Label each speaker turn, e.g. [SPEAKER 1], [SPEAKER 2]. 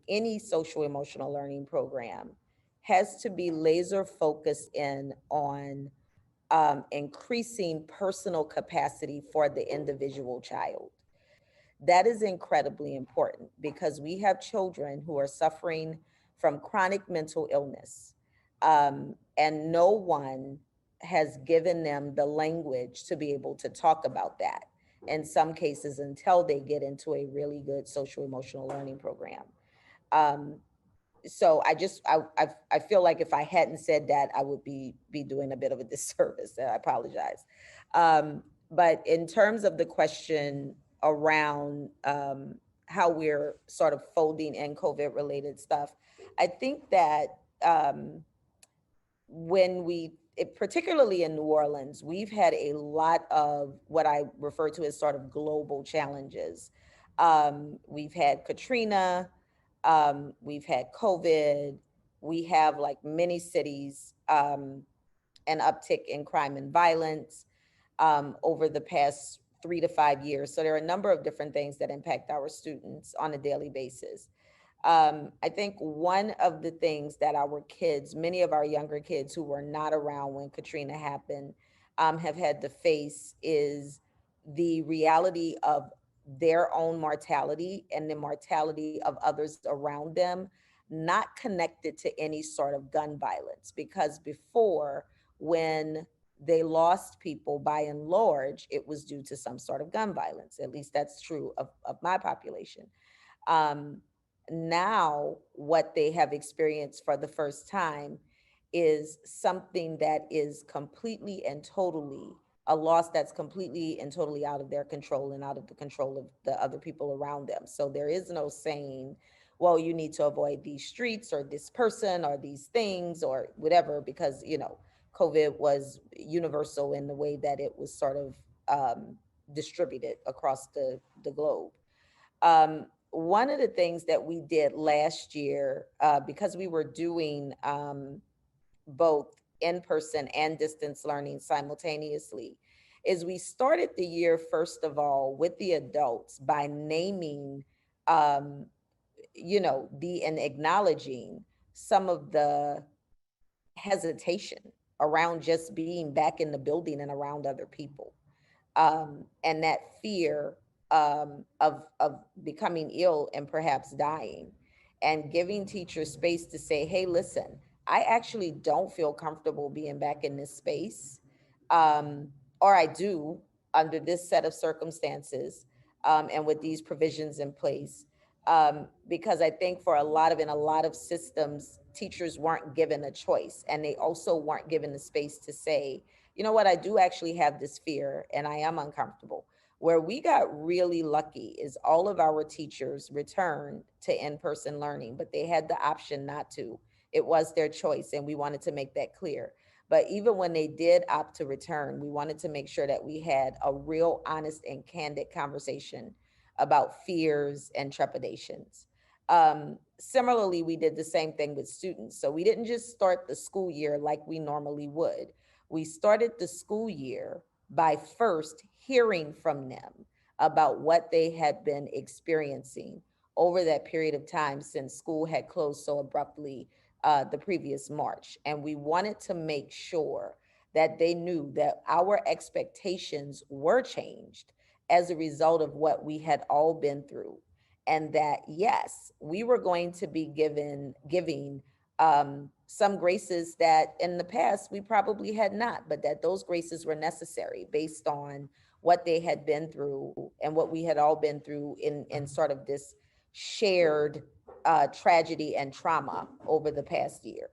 [SPEAKER 1] any social emotional learning program has to be laser focused in on increasing personal capacity for the individual child. That is incredibly important because we have children who are suffering from chronic mental illness, and no one has given them the language to be able to talk about that in some cases until they get into a really good social emotional learning program. Um, so I feel like if I hadn't said that, I would be doing a bit of a disservice. I apologize. But in terms of the question around how we're sort of folding in COVID related stuff, I think that um, when particularly in New Orleans, we've had a lot of what I refer to as sort of global challenges. We've had Katrina, we've had COVID, we have like many cities, an uptick in crime and violence over the past 3 to 5 years. So there are a number of different things that impact our students on a daily basis. I think one of the things that our kids, many of our younger kids who were not around when Katrina happened, have had to face is the reality of their own mortality and the mortality of others around them, not connected to any sort of gun violence. Because before, when they lost people, by and large, it was due to some sort of gun violence. At least that's true of my population. Um, Now, what they have experienced for the first time is something that is completely and totally a loss that's completely and totally out of their control and out of the control of the other people around them. So there is no saying, well, you need to avoid these streets or this person or these things or whatever, because, COVID was universal in the way that it was sort of distributed across the globe. One of the things that we did last year, because we were doing both in person and distance learning simultaneously, is we started the year, first of all, with the adults by naming, um, and acknowledging some of the hesitation around just being back in the building and around other people, and that fear of becoming ill and perhaps dying, and giving teachers space to say, hey, listen, I actually don't feel comfortable being back in this space, um, or I do under this set of circumstances, and with these provisions in place. Because I think for in a lot of systems, teachers weren't given a choice, and they also weren't given the space to say, you know what, I do actually have this fear and I am uncomfortable. Where we got really lucky is all of our teachers returned to in person learning, but they had the option not to. It was their choice, and we wanted to make that clear. But even when they did opt to return, we wanted to make sure that we had a real honest and candid conversation about fears and trepidations. Similarly, we did the same thing with students. So we didn't just start the school year like we normally would. We started the school year by first hearing from them about what they had been experiencing over that period of time since school had closed so abruptly the previous March. And we wanted to make sure that they knew that our expectations were changed as a result of what we had all been through. And that, yes, we were going to be giving some graces that in the past we probably had not, but that those graces were necessary based on what they had been through and what we had all been through in sort of this shared tragedy and trauma over the past year.